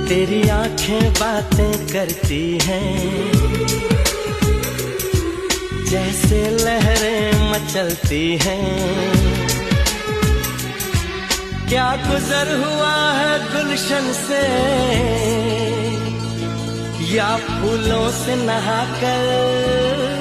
तेरी आंखें बातें करती हैं, जैसे लहरें मचलती हैं। क्या गुजर हुआ है गुलशन से, या फूलों से नहाकर